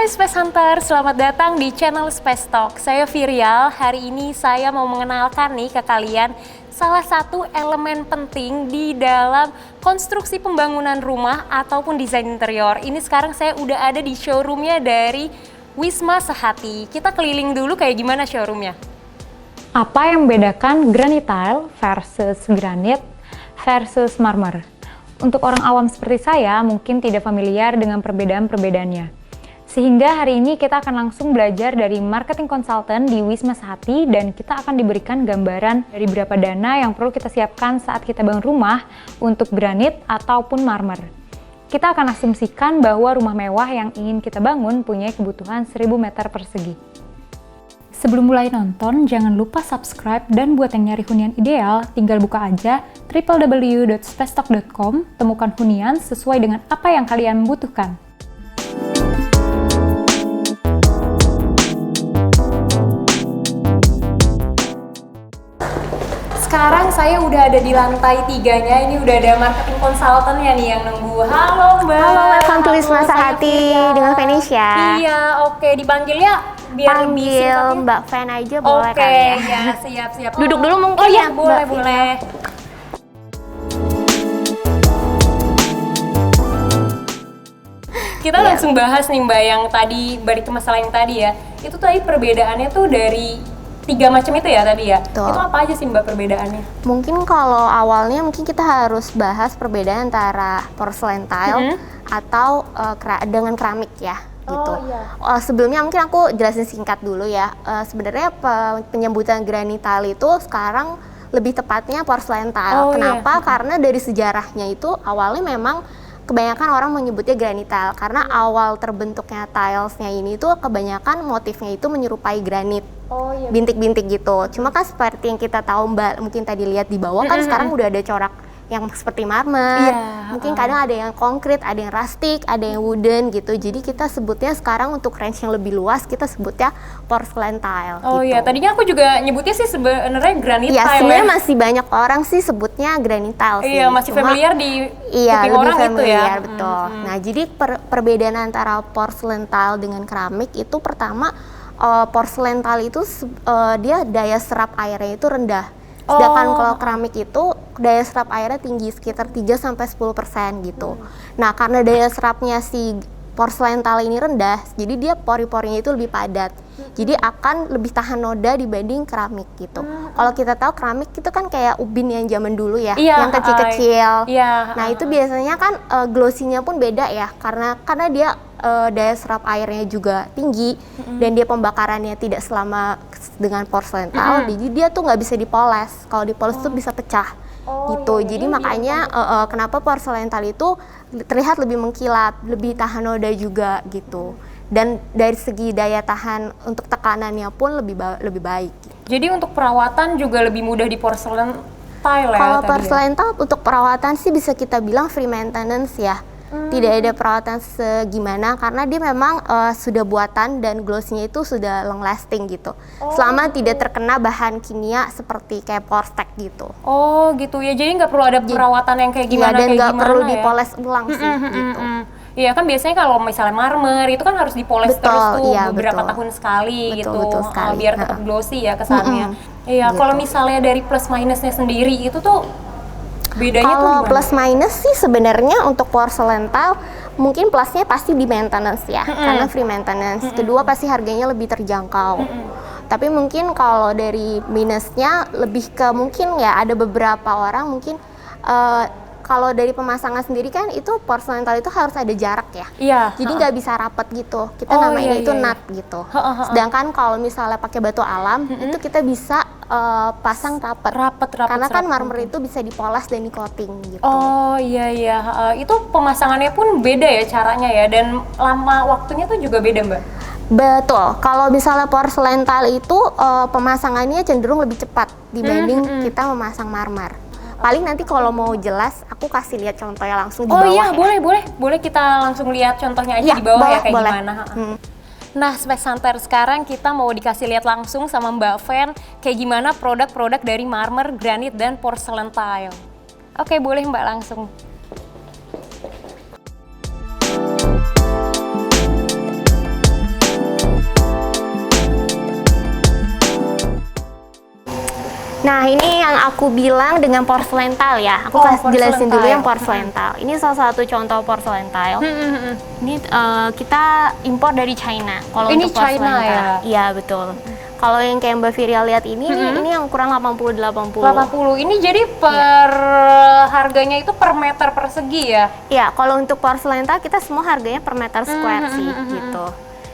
Hai Space Hunter, selamat datang di channel Space Talk. Saya Virial, hari ini saya mau mengenalkan nih ke kalian salah satu elemen penting di dalam konstruksi pembangunan rumah ataupun desain interior. Ini sekarang saya udah ada di showroomnya dari Wisma Sehati. Kita keliling dulu kayak gimana showroomnya. Apa yang membedakan granite tile versus granit versus marmer? Untuk orang awam seperti saya mungkin tidak familiar dengan perbedaan-perbedaannya. Sehingga hari ini kita akan langsung belajar dari marketing consultant di Wisma Sehati dan kita akan diberikan gambaran dari berapa dana yang perlu kita siapkan saat kita bangun rumah untuk granit ataupun marmer. Kita akan asumsikan bahwa rumah mewah yang ingin kita bangun punya kebutuhan 1000 meter persegi. Sebelum mulai nonton, jangan lupa subscribe dan buat yang nyari hunian ideal, tinggal buka aja www.spacetalk.com, temukan hunian sesuai dengan apa yang kalian butuhkan. Sekarang saya udah ada di lantai 3-nya, ini udah ada marketing consultant-nya nih yang nunggu. Halo Mbak. Halo, welcome to Wisma Sehati dengan Venesia. Iya, oke, dipanggilnya biar lebih Panggil singkatnya. Mbak Fen aja boleh Oke, kali ya. ya siap-siap. Duduk dulu mungkin oh, iya, ya, boleh, Mbak boleh. Kita langsung bahas nih Mbak yang tadi, balik ke masalah yang tadi ya. Itu tadi perbedaannya tuh dari 3 macam itu ya tadi ya? Betul. Itu apa aja sih Mbak perbedaannya? Mungkin kalau awalnya mungkin kita harus bahas perbedaan antara porcelain tile atau dengan keramik ya. Gitu. iya. Sebelumnya mungkin aku jelasin singkat dulu ya. Sebenarnya penyebutan granite tile itu sekarang lebih tepatnya porcelain tile. Kenapa? Karena dari sejarahnya itu awalnya memang kebanyakan orang menyebutnya granite tile karena awal terbentuknya tilesnya ini tuh kebanyakan motifnya itu menyerupai granit. Bintik-bintik gitu. Cuma kan seperti yang kita tahu Mbak, mungkin tadi lihat di bawah kan sekarang udah ada corak yang seperti marmer. Mungkin kadang ada yang konkrit, ada yang rustic, ada yang wooden gitu. Jadi kita sebutnya sekarang untuk range yang lebih luas kita sebutnya porcelain tile. Oh gitu. iya, tadinya aku juga nyebutnya sih sebenarnya granite tile. Iya, sebenarnya masih banyak orang sih sebutnya granite tile sih. Iya, masih familiar di Iya, kuping lebih orang itu ya. betul. Nah, jadi perbedaan antara porcelain tile dengan keramik itu pertama porcelain tile itu dia daya serap airnya itu rendah. Sedangkan kalau keramik itu daya serap airnya tinggi sekitar 3-10% gitu. Nah, karena daya serapnya si porcelain tile ini rendah, jadi dia pori-porinya itu lebih padat. Jadi akan lebih tahan noda dibanding keramik gitu. Kalau kita tahu keramik itu kan kayak ubin yang zaman dulu ya, yang kecil-kecil. Nah, itu biasanya kan glossy-nya pun beda ya, karena dia daya serap airnya juga tinggi dan dia pembakarannya tidak selama dengan porcelain tile, jadi dia tuh nggak bisa dipoles. Kalau dipoles tuh bisa pecah gitu. Jadi makanya kenapa porcelain tile itu terlihat lebih mengkilap, lebih tahan noda juga gitu. Dan dari segi daya tahan untuk tekanannya pun lebih baik. Jadi untuk perawatan juga lebih mudah di porcelain tile ya? Kalau porcelain tile untuk perawatan sih bisa kita bilang free maintenance ya. Tidak ada perawatan segimana karena dia memang sudah buatan dan glossy-nya itu sudah long lasting gitu. Selama tidak terkena bahan kimia seperti kayak Porsteck gitu. Oh gitu ya, jadi nggak perlu ada perawatan yang kayak gimana dan nggak perlu ya? dipoles ulang sih gitu. Iya kan biasanya kalau misalnya marmer itu kan harus dipoles terus tuh beberapa tahun sekali gitu. Betul sekali. Biar tetap glossy ya kesannya. Iya, gitu. kalau misalnya dari plus minusnya sendiri itu tuh bedanya tuh Kalau gimana? plus minus sih sebenarnya untuk porcelain tile mungkin plusnya pasti di maintenance ya, karena free maintenance. Kedua pasti harganya lebih terjangkau. Tapi mungkin kalau dari minusnya lebih ke mungkin ya ada beberapa orang mungkin kalau dari pemasangan sendiri kan itu porcelain tile itu harus ada jarak ya. Iya. Jadi nggak bisa rapat gitu. Kita namanya itu nut gitu. Sedangkan kalau misalnya pakai batu alam itu kita bisa pasang rapat. Karena kan marmer itu bisa dipoles dan di coating gitu. Oh iya. Itu pemasangannya pun beda ya caranya ya, dan lama waktunya tuh juga beda Mbak? Betul. Kalau misalnya porcelain tile itu pemasangannya cenderung lebih cepat dibanding kita memasang marmer. Paling nanti kalau mau jelas aku kasih lihat contohnya langsung di bawah. Oh iya, ya. boleh kita langsung lihat contohnya aja di bawah ya kayak gimana. Nah, Space Hunter, sekarang kita mau dikasih lihat langsung sama Mbak Fen kayak gimana produk-produk dari marmer, granit, dan porcelain tile. Oke, boleh Mbak langsung. Nah, ini yang aku bilang dengan porcelain tile ya. Aku jelasin dulu yang porcelain tile. Ini salah satu contoh porcelain tile. Ini kita impor dari China. Kalau Ini untuk porcelain China tile. ya? Iya, betul. Kalau yang kayak Mbak Viria lihat ini yang ukuran 80-80. 80. Ini jadi harganya itu per meter persegi ya? Iya, kalau untuk porcelain tile kita semua harganya per meter square sih, gitu.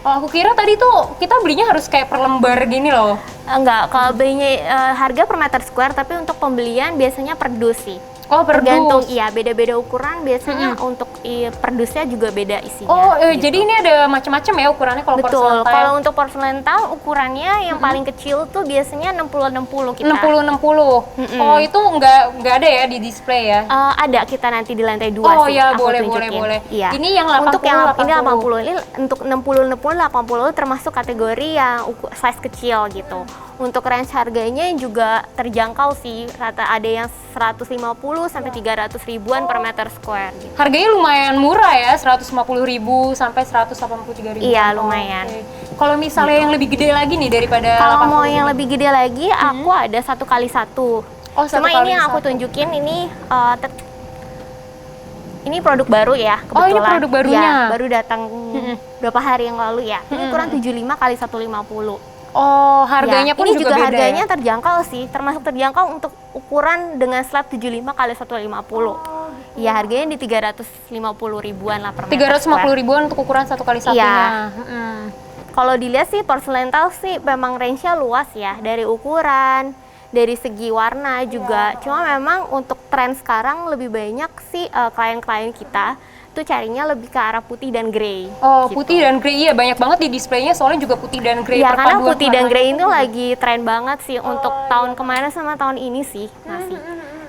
Oh, aku kira tadi tuh kita belinya harus kayak per lembar gini loh. Enggak, kalau belinya harga per meter square, tapi untuk pembelian biasanya per dus sih. Oh, per Tergantung, dus. iya beda-beda ukuran. Biasanya untuk per dusnya juga beda isinya. Oh, gitu. jadi ini ada macam-macam ya ukurannya kalau Betul. porcelain tile? Kalau untuk porcelain tile ukurannya yang paling kecil tuh biasanya 60-60 kita. 60-60. Oh, itu nggak ada ya di display ya? Ada kita nanti di lantai 2 Oh sih. ya, aku boleh, tunjukin. boleh. Iya. Ini yang 80, untuk yang 80. ini 80. Ini untuk 60-60 80 termasuk kategori yang size kecil gitu. Untuk range harganya juga terjangkau sih. Rata ada yang 150 sampai 300 ribuan per meter square gitu. Harganya lumayan murah ya, 150.000 sampai 183.000. Iya, lumayan. Oke. Kalau misalnya yang lebih gede lagi nih daripada Kalau mau 80 yang ini? lebih gede lagi, aku ada 1x1. Oh, Cuma 1x1. ini yang aku tunjukin ini produk baru ya, Oh, ini kebetulan. produk barunya. Ya, baru datang berapa hari yang lalu ya. Ini ukuran 75 x 150. Oh, harganya Ya, pun ini juga beda harganya ya? terjangkau sih, termasuk terjangkau untuk ukuran dengan slab 75 x 150. Ya, harganya di 350 ribuan lah per meter 350 square. ribuan untuk ukuran 1x1-nya. Iya. Kalau dilihat sih porcelain tile sih memang range-nya luas ya, dari ukuran, dari segi warna juga. Cuma memang untuk tren sekarang lebih banyak sih klien-klien kita tuh carinya lebih ke arah putih dan grey. Oh, gitu. putih dan grey, iya banyak banget di displaynya soalnya juga putih dan grey. Ya, karena perpaduan putih dan warnanya grey itu itu lagi tren banget sih untuk tahun kemarin sama tahun ini sih masih.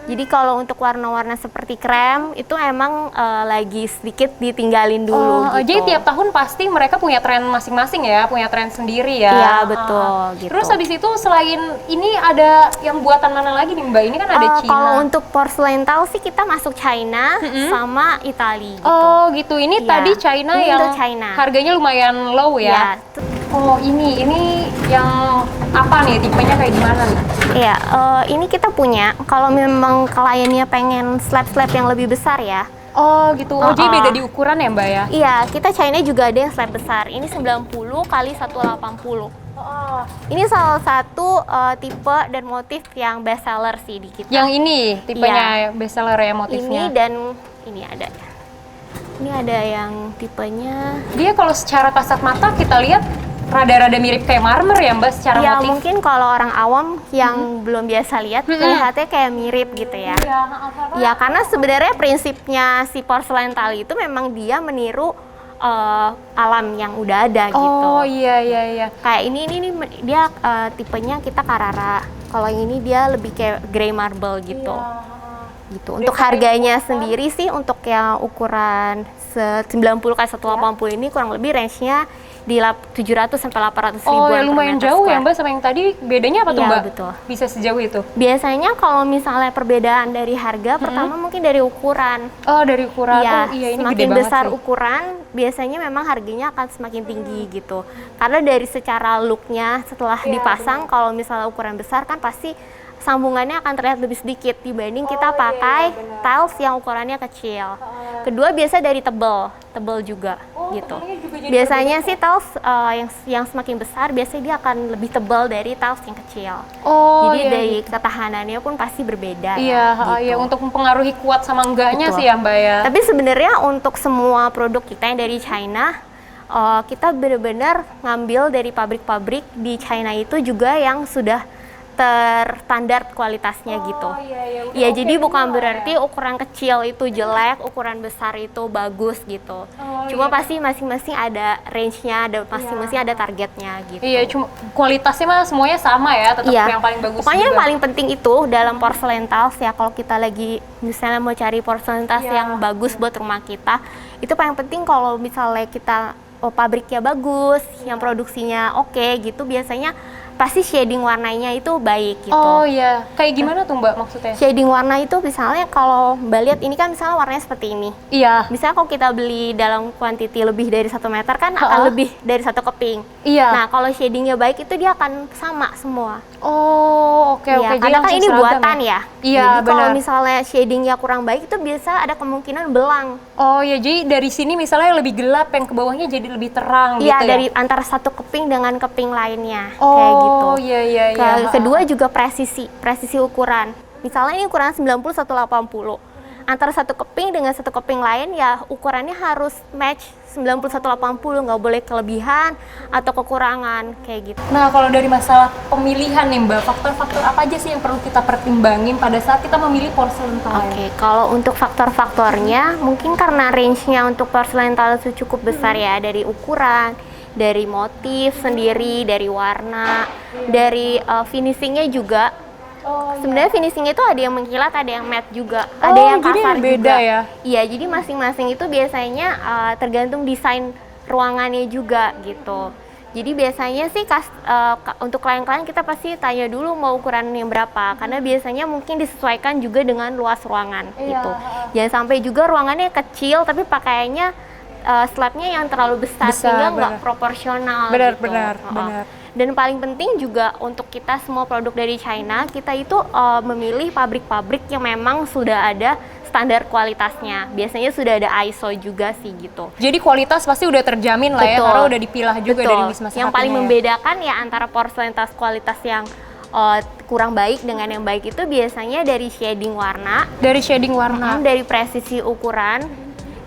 Jadi kalau untuk warna-warna seperti krem itu emang lagi sedikit ditinggalin dulu. Oh, gitu. jadi tiap tahun pasti mereka punya tren masing-masing ya, punya tren sendiri ya. Iya, betul, gitu. Terus habis itu selain ini ada yang buatan mana lagi nih Mbak? Ini kan ada Cina. Kalau untuk porcelain tile sih kita masuk China sama Italia gitu. Oh gitu, ini Iya. tadi China Ini yang untuk China. harganya lumayan low ya. Ya, Oh ini yang apa nih, tipenya kayak gimana nih? iya, ini kita punya kalau memang kliennya pengen slab-slab yang lebih besar ya. Oh gitu, oh jadi Oh, beda di ukuran ya Mbak ya? Iya, kita China juga ada yang slab besar. Ini 90 x 180. Oh. Ini salah satu tipe dan motif yang best seller sih di kita. Yang ini tipenya bestseller ya motifnya? Ini dan ini ada. Ini ada yang tipenya. Dia kalau secara kasat mata kita lihat rada-rada mirip kayak marmer ya Mbak secara Ya motif? mungkin kalau orang awam yang belum biasa lihat melihatnya kayak mirip gitu ya. Iya, Ya karena sebenarnya prinsipnya si porcelain tile itu memang dia meniru alam yang udah ada gitu. Oh iya. Kayak ini dia tipenya kita Carrara. Kalau yang ini dia lebih kayak grey marble gitu. Gitu. Untuk harganya sendiri sih untuk yang ukuran 90 x 180 ini kurang lebih range-nya di 700 sampai 800 ribuan. Oh ya per lumayan meter jauh ya square. Mbak sama yang tadi. Bedanya apa tuh Iya, Mbak? betul. Bisa sejauh itu? Biasanya kalau misalnya perbedaan dari harga, pertama mungkin dari ukuran. Oh dari ukuran, Ya, oh iya ini semakin gede banget besar sih. ukuran, biasanya memang harganya akan semakin tinggi gitu. Karena dari secara looknya setelah dipasang, kalau misalnya ukuran besar kan pasti sambungannya akan terlihat lebih sedikit dibanding kita pakai tiles yang ukurannya kecil. Kedua biasa dari tebel juga gitu. Biasanya sih tiles yang semakin besar biasanya dia akan lebih tebal dari tiles yang kecil. Oh Jadi iya. dari ketahanannya pun pasti berbeda Iya, ya. iya gitu. untuk mempengaruhi kuat sama enggaknya Betul. sih ya Mbak ya. Tapi sebenarnya untuk semua produk kita yang dari China, kita benar-benar ngambil dari pabrik-pabrik di China itu juga yang sudah terstandar kualitasnya gitu. Iya, Ya jadi bukan berarti ukuran kecil itu jelek, ukuran besar itu bagus gitu. Cuma pasti masing-masing ada range-nya, ada masing-masing ada targetnya gitu. Iya, cuma kualitasnya mah semuanya sama ya, tetap Iya. yang paling bagus. Pokoknya yang juga. paling penting itu dalam porcelain tiles ya, kalau kita lagi misalnya mau cari porcelain tiles Iya. yang bagus buat rumah kita, itu paling penting kalau misalnya kita pabriknya bagus, yang produksinya oke gitu, biasanya pasti shading warnanya itu baik gitu. Oh iya, kayak gimana tuh Mbak maksudnya? Shading warna itu misalnya kalau Mbak lihat ini kan misalnya warnanya seperti ini. Iya. Misalnya kalau kita beli dalam kuantiti lebih dari 1 meter kan akan lebih dari 1 keping. Iya. Nah kalau shadingnya baik itu dia akan sama semua. Oh oke Iya, oke. karena kan ini buatan ya. Iya Jadi kalau benar. misalnya shadingnya kurang baik itu biasa ada kemungkinan belang. Oh ya, jadi dari sini misalnya yang lebih gelap, yang ke bawahnya jadi lebih terang Iya, gitu dari ya? antara 1 keping dengan keping lainnya kayak gitu. Oh iya iya iya. Kedua juga presisi ukuran. Misalnya ini ukuran 90-180. Antara 1 keping dengan 1 keping lain ya ukurannya harus match 90-180, nggak boleh kelebihan atau kekurangan kayak gitu. Nah kalau dari masalah pemilihan nih Mbak, faktor-faktor apa aja sih yang perlu kita pertimbangin pada saat kita memilih porcelain tile? Oke, kalau untuk faktor-faktornya mungkin karena range-nya untuk porcelain tile itu cukup besar ya, dari ukuran, dari motif sendiri, dari warna, dari finishingnya juga. Oh, Sebenarnya finishingnya itu ada yang mengkilat, ada yang matte juga, Oh, ada yang jadi kasar beda juga. ya? Iya, jadi masing-masing itu biasanya tergantung desain ruangannya juga gitu. Jadi biasanya sih untuk klien-klien kita pasti tanya dulu mau ukuran yang berapa, karena biasanya mungkin disesuaikan juga dengan luas ruangan Iya, gitu. Jangan sampai juga ruangannya kecil tapi pakaiannya slabnya yang terlalu besar sehingga nggak proporsional. Benar, gitu. benar, benar. Dan paling penting juga untuk kita semua produk dari China, kita itu memilih pabrik-pabrik yang memang sudah ada standar kualitasnya. Biasanya sudah ada ISO juga sih gitu. Jadi kualitas pasti udah terjamin lah ya, Betul. karena udah dipilah juga Betul. dari Wisma Yang paling Sehatnya ya. membedakan ya antara porcelain kualitas yang kurang baik dengan yang baik itu biasanya dari shading warna, Dari shading warna. dari presisi ukuran,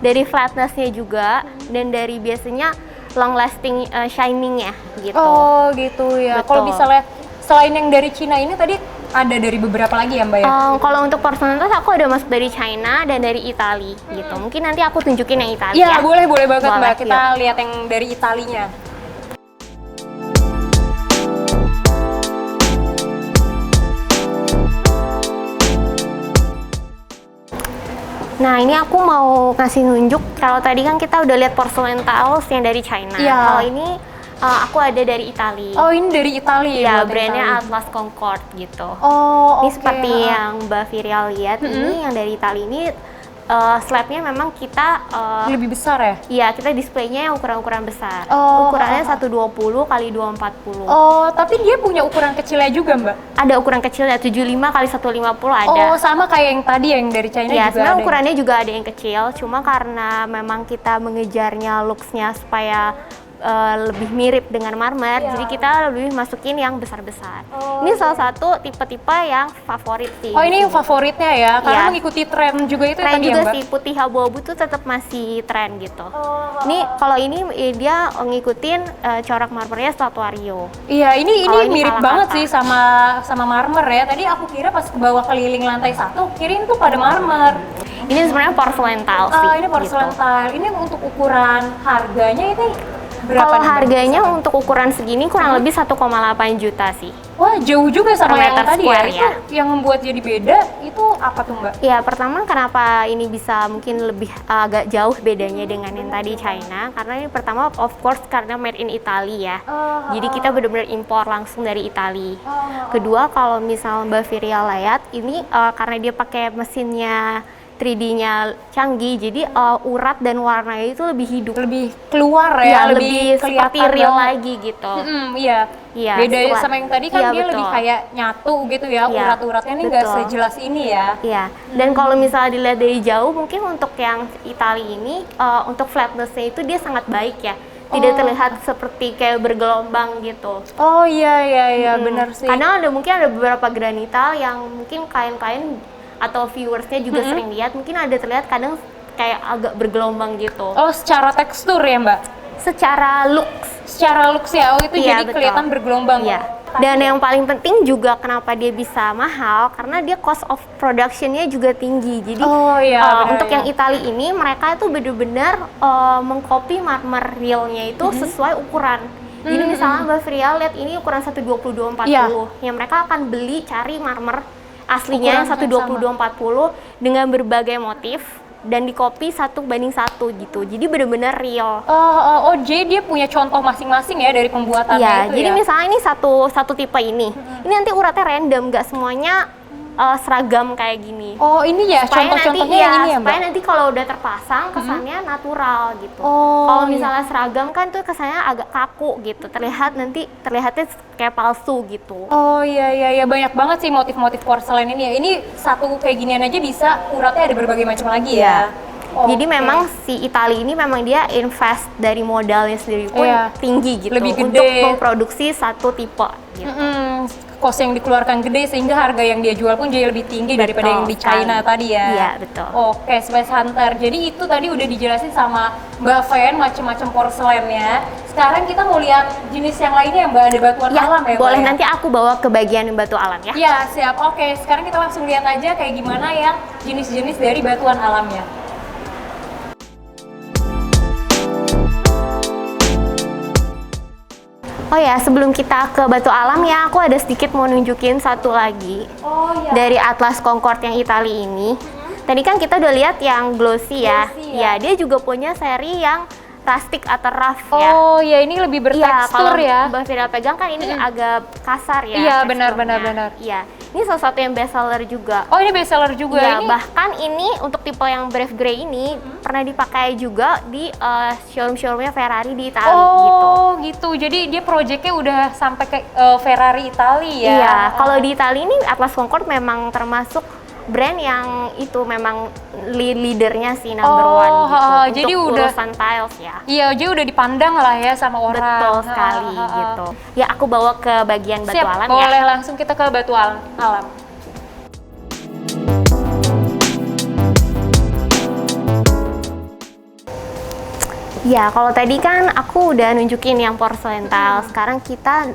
dari flatness-nya juga, dan dari biasanya long lasting shining-nya gitu. Oh gitu ya. Betul. Kalau misalnya selain yang dari Cina ini tadi ada dari beberapa lagi ya Mbak ya? Kalau untuk porcelain aku ada masuk dari China dan dari Italia gitu. Mungkin nanti aku tunjukin yang Italia. Iya boleh banget Boleh, Mbak. Kita yuk. lihat yang dari Italinya. Nah ini aku mau kasih nunjuk. Kalau tadi kan kita udah lihat porcelain tiles yang dari China. Iya. Kalau ini aku ada dari Italia. Oh ini dari Italia Iya, buatan brandnya Italia. Atlas Concord gitu. Oh Ini oke. seperti yang Mbak Virial lihat, ini yang dari Italia ini slabnya memang kita lebih besar ya? iya, kita displaynya yang ukuran-ukuran besar. Oh, Ukurannya 120 kali 240. Oh tapi dia punya ukuran kecilnya juga Mbak? Ada ukuran kecilnya 75 kali 150 ada. Oh sama kayak yang tadi yang dari China Ya, juga sebenarnya ada. ukurannya juga ada yang kecil, cuma karena memang kita mengejarnya looks-nya supaya lebih mirip dengan marmer, Iya. jadi kita lebih masukin yang besar-besar. Oh, Ini salah satu tipe-tipe yang favorit sih. Oh ini yang favoritnya ya? Karena Iya. mengikuti tren juga itu Tren tadi juga ya Mbak? sih, putih abu-abu tuh tetap masih tren gitu. Oh. Ini kalau ini dia ngikutin corak marmernya Statuario. Iya, ini Kalau ini mirip salah banget kata. sih sama marmer ya. Tadi aku kira pas ke bawah keliling lantai 1, kirain tuh pada marmer. Ini sebenarnya porcelain tile sih. Ini porcelain gitu. tile. Ini untuk ukuran harganya ini berapa? Kalau nih, Mbak? harganya untuk ukuran segini kurang lebih 1,8 juta sih. Wah, jauh juga sama Per yang meter tadi ya. square Itu ya. yang membuat jadi beda itu apa tuh, Mbak? Ya, pertama kenapa ini bisa mungkin lebih agak jauh bedanya dengan yang tadi China, karena ini pertama of course karena made in Italy ya. Jadi kita benar-benar impor langsung dari Italia. Kedua, kalau misal Mbak Virial lihat, ini karena dia pakai mesinnya 3D-nya canggih, jadi urat dan warnanya itu lebih hidup. Lebih keluar Ya, ya, lebih seperti kelihatan real banget. lagi gitu. Iya. Iya, Beda sesuai. sama yang tadi kan Iya, dia lebih betul. kayak nyatu gitu ya, Iya, urat-uratnya ini nggak betul. sejelas ini ya. Iya, dan kalau misalnya dilihat dari jauh, mungkin untuk yang Italia ini, untuk flatness-nya itu dia sangat baik ya. Tidak terlihat seperti kayak bergelombang gitu. Oh iya, benar sih. Kadang mungkin ada beberapa granital yang mungkin klien-klien atau viewersnya juga sering lihat, mungkin ada terlihat kadang kayak agak bergelombang gitu. Oh, secara tekstur ya, Mbak? Secara looks, Secara looks ya, oh itu Iya, jadi betul. kelihatan bergelombang. iya. Dan yang paling penting juga kenapa dia bisa mahal, karena dia cost of production-nya juga tinggi. Jadi Oh iya, benar, untuk iya. yang Italia ini mereka itu benar-benar mengcopy marmer realnya itu sesuai ukuran. Jadi misalnya Mbak Frial lihat ini ukuran 120-240, Iya. yang mereka akan beli cari marmer aslinya yang Ukuran yang 120-240 dengan berbagai motif, dan di copy 1:1 gitu. Jadi bener-bener real. Jadi dia punya contoh masing-masing ya dari pembuatannya Iya, itu jadi ya? misalnya ini satu tipe ini. Ini nanti uratnya random, nggak semuanya seragam kayak gini. Oh ini ya, Supaya contoh-contohnya nanti, yang ini ya Mbak? supaya nanti kalau udah terpasang kesannya natural gitu. Oh, Kalau iya. misalnya seragam kan tuh kesannya agak kaku gitu. Terlihatnya kayak palsu gitu. Oh iya, banyak banget sih motif-motif porselen ini ya. Ini satu kayak ginian aja bisa uratnya ada berbagai macam lagi ya? Jadi Oke. memang si Itali ini memang dia invest dari modalnya sendiri pun Iya. tinggi gitu. Lebih untuk gede. memproduksi satu tipe gitu. Cost yang dikeluarkan gede sehingga harga yang dia jual pun jadi lebih tinggi daripada yang di China sekali. tadi ya? Iya, betul. Oke, Space Hunter. Jadi itu tadi udah dijelasin sama Mbak Fen macam-macam porselennya. Sekarang kita mau lihat jenis yang lainnya Mbak, ada batuan Ya, alam ya Mbak? boleh ya? nanti aku bawa ke bagian batu alam ya. Ya, siap. Oke, sekarang kita langsung lihat aja kayak gimana ya jenis-jenis dari batuan alamnya. Oh ya, sebelum kita ke batu alam ya, aku ada sedikit mau nunjukin satu lagi Oh iya. dari Atlas Concord yang Itali ini. Tadi kan kita udah lihat yang glossy ya. Glossy ya. Ya, dia juga punya seri yang rustic atau rough ya. Oh ya, ini lebih Iya, bertekstur kalau ya. Mbak Fira pegang kan ini agak kasar ya. Iya, benar, teksturnya. benar. Iya, ini salah satu yang best seller juga. Oh ini bestseller juga Ya, ini. bahkan ini untuk tipe yang Brave Grey ini pernah dipakai juga di showroom-showroomnya Ferrari di Italia gitu. Oh gitu. Jadi dia proyeknya udah sampai ke Ferrari Italia ya. Iya, kalau di Italia ini Atlas Concord memang termasuk brand yang itu memang leadernya sih number one gitu. jadi untuk udah urusan tiles ya. Iya, jadi udah dipandang lah ya sama orang. Betul sekali gitu. Ya, aku bawa ke bagian batu Siap, alam boleh ya. langsung kita ke batu alam. Ya, kalau tadi kan aku udah nunjukin yang porcelain tile. Sekarang kita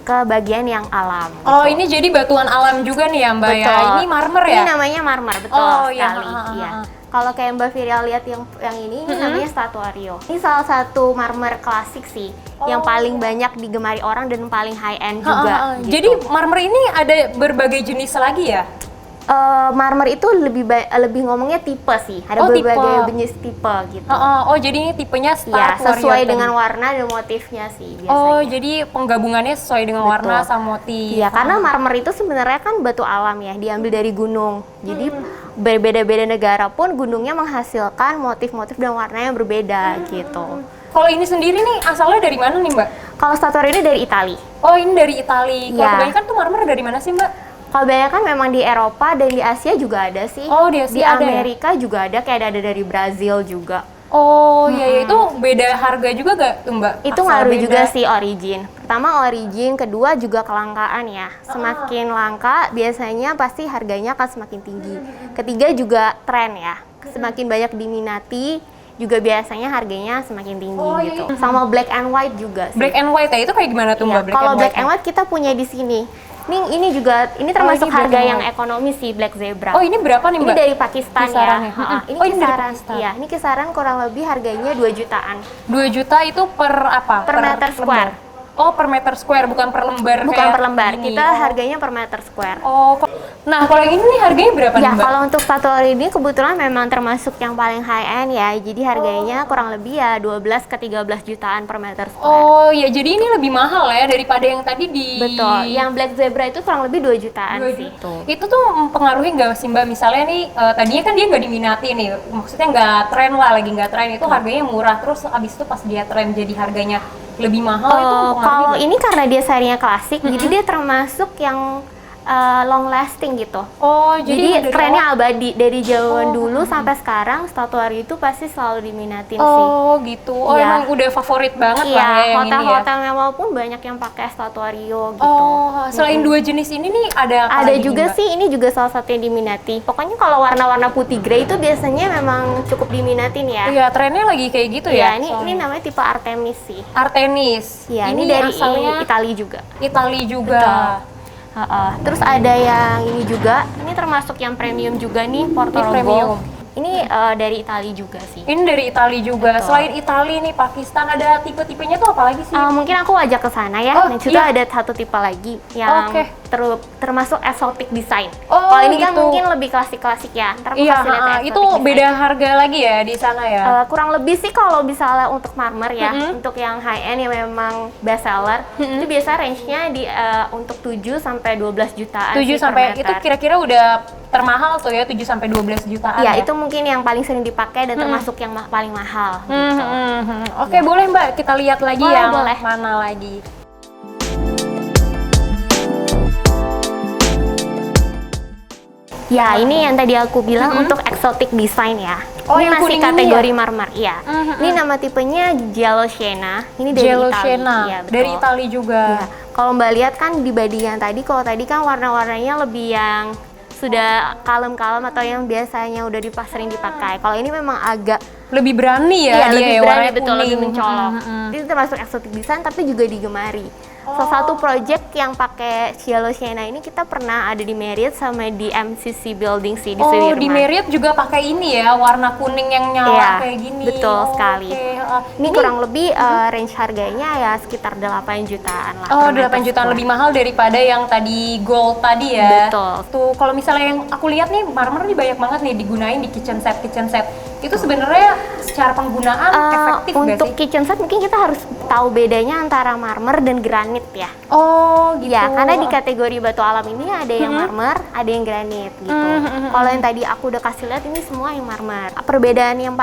ke bagian yang alam. Oh ini jadi batuan alam juga nih ya Mbak ya? Ini marmer ya? Ini namanya marmer, betul Oh, iya. sekali. Iya. Kalau kayak Mbak Viria lihat yang ini namanya Statuario. Ini salah satu marmer klasik sih, yang paling banyak digemari orang dan paling high end juga. Gitu. Jadi marmer ini ada berbagai jenis lagi ya? Marmer itu lebih ngomongnya tipe sih. Ada Oh, tipe. berbagai jenis tipe gitu. Oh jadi ini tipenya Ya, Star sesuai Warrior dengan tadi. warna dan motifnya sih biasanya. Oh jadi penggabungannya sesuai dengan warna Betul. sama motif. Iya, karena marmer itu sebenarnya kan batu alam ya, diambil dari gunung. Jadi berbeda-beda negara pun gunungnya menghasilkan motif-motif dan warna yang berbeda gitu. Kalau ini sendiri nih asalnya dari mana nih Mbak? Kalau Statuario ini dari Itali. Oh ini dari Itali. Kalau Iya. kebanyakan tuh marmer dari mana sih Mbak? Kalau banyak kan memang di Eropa dan di Asia juga ada sih. Oh, di Asia Di ada ya? Amerika juga ada, kayak ada dari Brazil juga. Oh iya itu beda harga juga gak tuh Mbak? Itu Asal ngaruh beda. juga sih origin. Pertama origin, kedua juga kelangkaan ya. Semakin langka biasanya pasti harganya akan semakin tinggi. Ketiga juga tren ya. Semakin banyak diminati juga biasanya harganya semakin tinggi Oh, iya, gitu. Sama black and white juga sih. Black and white ya itu kayak gimana tuh Iya, Mbak? kalau black white-nya? and white kita punya di sini. Ini juga termasuk ini black harga and yang white. ekonomis sih black zebra. Oh ini berapa nih Ini Mbak? dari Pakistan Kisarannya. ya. Ha-ha. Ini Oh, ini dari kisaran. Pakistan. Iya, ini kisaran kurang lebih harganya 2 jutaan. 2 juta itu per apa? Per meter square. lembar? Oh per meter square bukan per lembar Bukan kayak per lembar. gini. Kita Oh. harganya per meter square. Nah kalau yang ini nih harganya berapa Ya, nih Mbak? kalau untuk Statuario ini kebetulan memang termasuk yang paling high end ya. Jadi harganya kurang lebih ya 12 ke 13 jutaan per meter square. Oh ya jadi ini lebih mahal ya daripada yang tadi di... Betul. Yang black zebra itu kurang lebih 2 jutaan 2 sih. juta. Itu tuh mempengaruhi nggak sih Mbak? Misalnya nih tadinya kan dia nggak diminati nih, maksudnya nggak tren lah, lagi nggak tren itu harganya murah, terus abis itu pas dia tren jadi harganya lebih mahal itu mempengaruhi Kalau nggak? ini karena dia serinya klasik, jadi dia termasuk yang long lasting gitu. Oh Jadi dari trennya abadi dari zaman dulu sampai sekarang. Statuario itu pasti selalu diminatin sih. Oh gitu. Oh Iya. emang udah favorit banget lah ya Iya, yang ini ya. hotel-hotel mewah pun banyak yang pakai Statuario gitu. Oh, selain dua jenis ini nih ada apa Ada lagi nih, juga Mbak? sih, ini juga salah satu yang diminati. Pokoknya kalau warna-warna putih grey itu biasanya memang cukup diminatin ya. Iya, trennya lagi kayak gitu Iya, ya. ini soalnya. namanya tipe Artemis sih. Artemis. Iya, ini dari asalnya Italia juga. Itali juga. Terus ada yang ini juga, ini termasuk yang premium juga nih, Porto Ini Rogo. premium. Ini dari Italia juga sih. Ini dari Itali juga. Betul. Selain Itali nih, Pakistan ada tipe-tipenya tuh apa lagi sih? Mungkin aku ajak ke sana ya. Oh, Nah, itu iya. ada satu tipe lagi yang Oke. termasuk exotic design. Oh, Kalau ini kan gitu. mungkin lebih klasik-klasik ya. Ntar aku Iya, kasih lihat itu exotic design. beda harga lagi ya di sana ya. Kurang lebih sih kalau misalnya untuk marmer ya, untuk yang high end yang memang best seller, itu biasa range-nya di untuk 7 sampai 12 jutaan 7 sih per sampai meter. itu kira-kira udah termahal tuh ya, 7 sampai 12 jutaan Ya, ya. itu mungkin yang paling sering dipakai dan termasuk yang paling mahal gitu. Oke, boleh Mbak, kita lihat lagi Boleh, yang boleh. mana lagi. Ya, ini yang tadi aku bilang untuk exotic design ya. Oh, ini yang masih kuning ini kategori ya? marmer, iya. Ini nama tipenya Giallo Siena. Ini dari Giallo Italia. Siena, Iya, betul. dari Itali juga. Iya. Kalau Mbak lihat kan dibanding yang tadi, kalau tadi kan warna-warnanya lebih yang sudah kalem-kalem atau yang biasanya udah sering dipakai. Kalau ini memang agak Lebih berani iya, ya dia lebih ya, berani, warnanya betul, kuning. lebih mencolok. Itu termasuk exotic design tapi juga digemari. Salah satu project yang pakai Giallo Siena ini kita pernah ada di Marriott sama di MCC Building sih di Oh, Sudirman. di Marriott juga pakai ini ya, warna kuning yang nyala Iya, kayak gini. betul sekali. Oke. Ini kurang lebih range harganya ya sekitar 8 jutaan lah. Oh, per 8 meter jutaan square. lebih mahal daripada yang tadi gold tadi ya. Betul. Tuh, kalau misalnya yang aku lihat nih, marmer nih banyak banget nih digunain di kitchen set. Itu sebenarnya secara penggunaan efektif nggak Untuk sih? kitchen set mungkin kita harus tahu bedanya antara marmer dan granit ya. Oh, gitu. Ya, karena di kategori batu alam ini ada yang marmer, ada yang granit gitu. Kalau yang tadi aku udah kasih lihat ini semua yang marmer. Perbedaan yang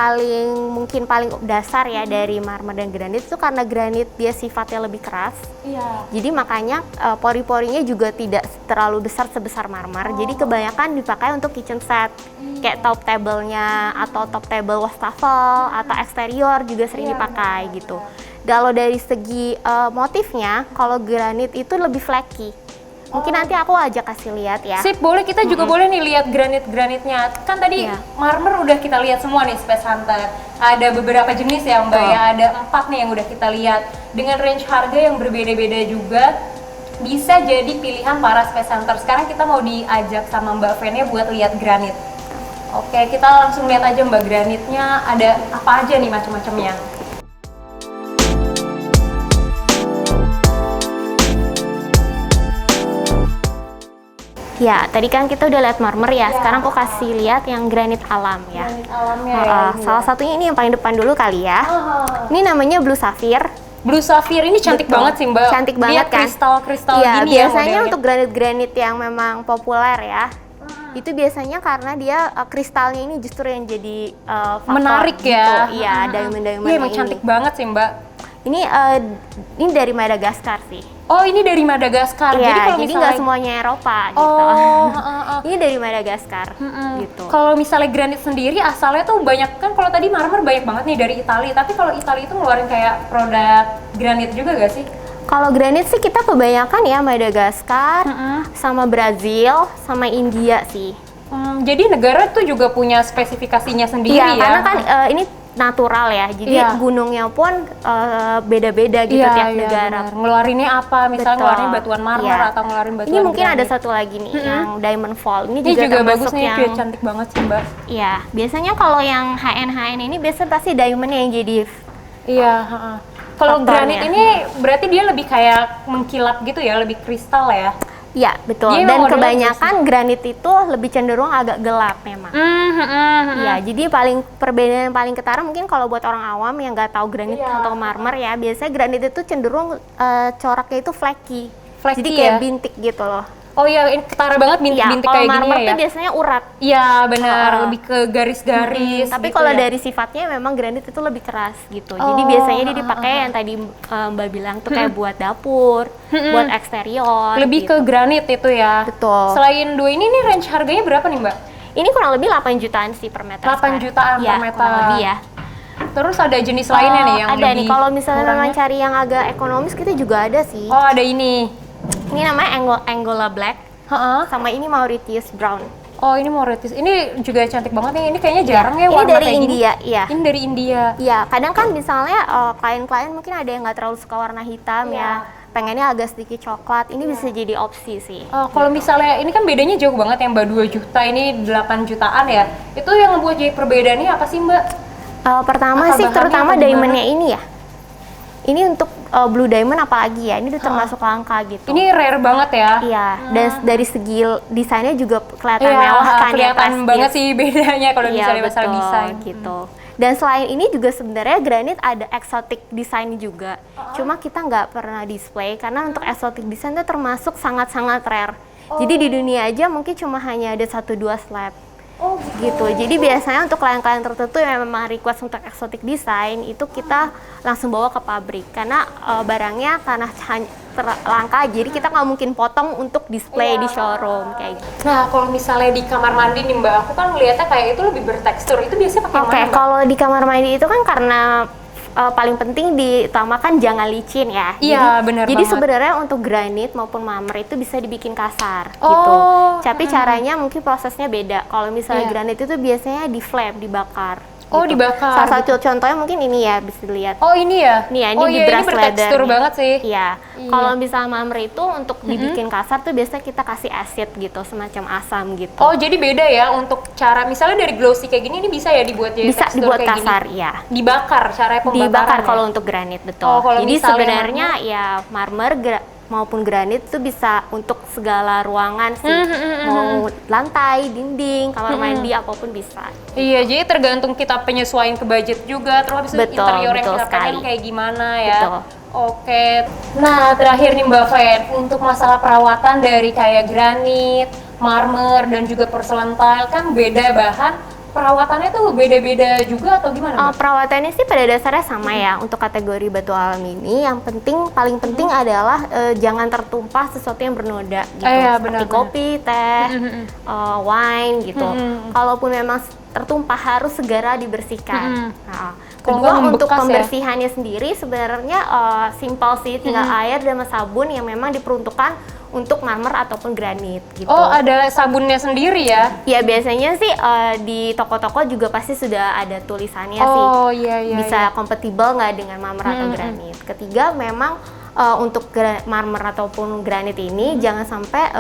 mungkin paling dasar ya dari marmer dan granit itu karena granit dia sifatnya lebih keras. Iya. Jadi makanya pori-porinya juga tidak terlalu besar sebesar marmer. Jadi kebanyakan dipakai untuk kitchen set. Kayak top table-nya atau top table wastafel atau eksterior juga sering dipakai gitu. Kalau dari segi motifnya, kalau granit itu lebih flaky. Mungkin nanti aku ajak kasih lihat ya. Sip, boleh, kita juga boleh nih lihat granitnya. Kan tadi Iya. marmer udah kita lihat semua nih Space Hunter. Ada beberapa jenis ya Mbak ya, ada 4 nih yang udah kita lihat. Dengan range harga yang berbeda-beda juga, bisa jadi pilihan para Space Hunter. Sekarang kita mau diajak sama Mbak Fenya buat lihat granit. Oke, kita langsung lihat aja Mbak granitnya ada apa aja nih macam-macamnya. Ya, tadi kan kita udah lihat marmer ya. Sekarang aku kasih lihat yang granit alam ya. Granit alamnya ya. Ini Salah satunya ini yang paling depan dulu kali ya. Ini namanya Blue Sapphire. Blue Sapphire ini cantik Betul. banget sih Mbak. Cantik Dia banget kan? kristal-kristal Iya, gini ya biasanya modelnya. untuk granit-granit yang memang populer ya. Itu biasanya karena dia kristalnya ini justru yang jadi faktor menarik gitu. ya. Iya, diamond-diamondnya Iya, emang ini. cantik banget sih Mbak. Ini dari Madagaskar sih. Oh, ini dari Madagaskar. Iya, kalau jadi misalnya nggak semuanya Eropa gitu. Oh, Ini dari Madagaskar gitu. Kalau misalnya granit sendiri asalnya tuh banyak kan, kalau tadi marmer banyak banget nih dari Italia, tapi kalau Italia itu ngeluarin kayak produk granit juga gak sih? Kalau granit sih kita kebanyakan ya Madagaskar, sama Brazil, sama India sih. Jadi negara tuh juga punya spesifikasinya sendiri Iya, ya? karena kan ini natural ya, jadi Iya. gunungnya pun beda-beda gitu tiap negara. benar. Ngeluarinnya apa? Misalnya Betul. ngeluarin batuan marmer Iya. atau ngeluarin batuan Ini mungkin ada granit. satu lagi nih, yang Diamond Fall. Ini Ini juga bagus termasuk nih, yang dia cantik banget sih Mbak. Iya, biasanya kalau yang high-end ini biasa pasti diamondnya yang jadi Iya, kalau Faktornya. granit ini berarti dia lebih kayak mengkilap gitu ya, lebih kristal ya? Iya, betul. Dia Dan emang modelnya kebanyakan granit itu lebih cenderung agak gelap memang. Iya, jadi perbedaan yang paling ketara mungkin kalau buat orang awam yang nggak tahu granit Iya. atau marmer ya, biasanya granit itu cenderung coraknya itu flaky. Flaky Jadi kayak ya? bintik gitu loh. Oh iya, ini ketara banget bintik-bintik kalau kayak gini marmer ya? tuh biasanya urat. Iya benar, lebih ke garis-garis. Tapi gitu kalau ya. dari sifatnya memang granit itu lebih keras gitu. Jadi biasanya dia dipakai yang tadi Mbak bilang tuh kayak buat dapur, buat eksterior. lebih gitu. ke granit itu ya. Betul. Selain dua ini nih range harganya berapa nih Mbak? Ini kurang lebih 8 jutaan sih per meter. 8 square. jutaan per Iya, meter. kurang lebih ya. Terus ada jenis lainnya nih yang ada lebih nih, kalau misalnya murahnya? memang cari yang agak ekonomis kita juga ada sih. Oh ada ini. Ini namanya Angola Black, Heeh. sama ini Mauritius Brown. Oh ini Mauritius. Ini juga cantik banget nih. Ini kayaknya jarang ya Ini warna dari kayak gini. India, iya. Ini dari India. Iya, kadang kan misalnya klien-klien mungkin ada yang nggak terlalu suka warna hitam Iya. ya, pengennya agak sedikit coklat. Ini bisa jadi opsi sih. Kalau misalnya ini kan bedanya jauh banget, yang Mbak 2 juta ini 8 jutaan ya. Itu yang membuat jadi perbedaannya apa sih Mbak? Pertama Apa sih bahannya terutama atau gimana? diamondnya ini ya. Ini untuk blue diamond apalagi ya, ini udah termasuk langka gitu. Ini rare banget ya. Iya, dan dari segi desainnya juga kelihatan Iya, mewah kan ya, kelihatan prestis. banget sih bedanya kalau Iya, misalnya masalah betul, desain. gitu. Dan selain ini juga sebenarnya granit ada exotic design juga. Cuma kita nggak pernah display karena untuk exotic design itu termasuk sangat-sangat rare. Jadi di dunia aja mungkin cuma hanya ada 1-2 slab. Oh Gitu. Jadi biasanya untuk klien-klien tertentu yang memang request untuk exotic design itu kita langsung bawa ke pabrik karena barangnya karena langka, jadi kita nggak mungkin potong untuk display di showroom kayak gitu. Nah, kalau misalnya di kamar mandi nih Mbak, aku kan melihatnya kayak itu lebih bertekstur. Itu biasanya pakai Oke, mana Mbak? kalau di kamar mandi itu kan karena paling penting diutamakan jangan licin ya. Iya, benar Jadi banget. sebenarnya untuk granit maupun marmer itu bisa dibikin kasar Oh, gitu. Tapi caranya mungkin prosesnya beda. Kalau misalnya Iya. granit itu biasanya di flame, dibakar. Oh, gitu. dibakar Salah satu contohnya mungkin ini ya, bisa dilihat. Oh, ini ya? Nih ya, ini oh, di iya, brush ini bertekstur leather nih. banget sih. Iya. Iya. Kalau misalnya marmer itu untuk dibikin kasar tuh biasanya kita kasih acid gitu, semacam asam gitu. Oh, jadi beda ya untuk cara misalnya dari glossy kayak gini ini bisa ya dibuat jadi Bisa tekstur dibuat kayak kasar, gini? ya. Dibakar, caranya pembakaran Dibakar ya? kalau untuk granit, betul. Oh, kalau Jadi misalnya sebenarnya ya marmer maupun granit itu bisa untuk segala ruangan sih. Mau lantai, dinding, kamar mandi, apapun bisa. Iya, jadi tergantung kita penyesuaian ke budget juga, terus habis itu Betul, interior yang betul kita pengen sekali. kayak gimana ya. Betul. Oke. Nah, terakhir nih Mbak Fen, untuk masalah perawatan dari kayak granit, marmer, dan juga porcelain tile kan beda bahan, perawatannya tuh beda-beda juga atau gimana Mbak? Perawatannya sih pada dasarnya sama ya untuk kategori batu alam ini. Yang penting, paling penting adalah jangan tertumpah sesuatu yang bernoda gitu. Iya, Seperti benar-benar. kopi, teh, wine gitu. Kalaupun memang tertumpah harus segera dibersihkan. Nah, Kalau kedua nggak untuk membekas ya? pembersihannya sendiri sebenarnya simpel sih, tinggal air dan sabun yang memang diperuntukkan untuk marmer ataupun granit gitu. Oh, ada sabunnya sendiri ya? Ya biasanya sih di toko-toko juga pasti sudah ada tulisannya sih. Oh, iya, iya. Bisa kompatibel nggak dengan marmer atau granit. Ketiga memang untuk marmer ataupun granit ini jangan sampai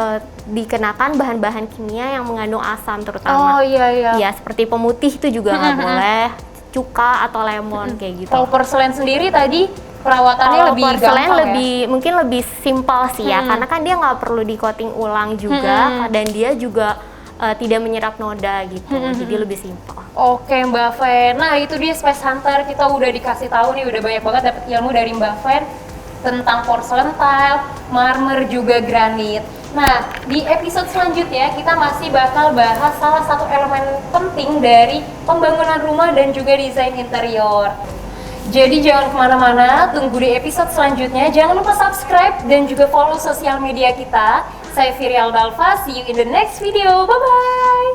dikenakan bahan-bahan kimia yang mengandung asam terutama. Oh, iya, iya. Ya seperti pemutih itu juga nggak boleh, cuka atau lemon kayak gitu. Kalau porcelain sendiri tadi perawatannya Kalau lebih porselen gampang mungkin lebih simpel sih ya, karena kan dia nggak perlu di coating ulang juga, dan dia juga tidak menyerap noda gitu, jadi lebih simpel. Oke Mbak Fen, nah itu dia Space Hunter, kita udah dikasih tahu nih, udah banyak banget dapet ilmu dari Mbak Fen tentang porcelain tile, marmer juga granit. Nah di episode selanjutnya kita masih bakal bahas salah satu elemen penting dari pembangunan rumah dan juga desain interior. Jadi jangan kemana-mana, tunggu di episode selanjutnya. Jangan lupa subscribe dan juga follow sosial media kita. Saya Virial Dalva, see you in the next video. Bye-bye!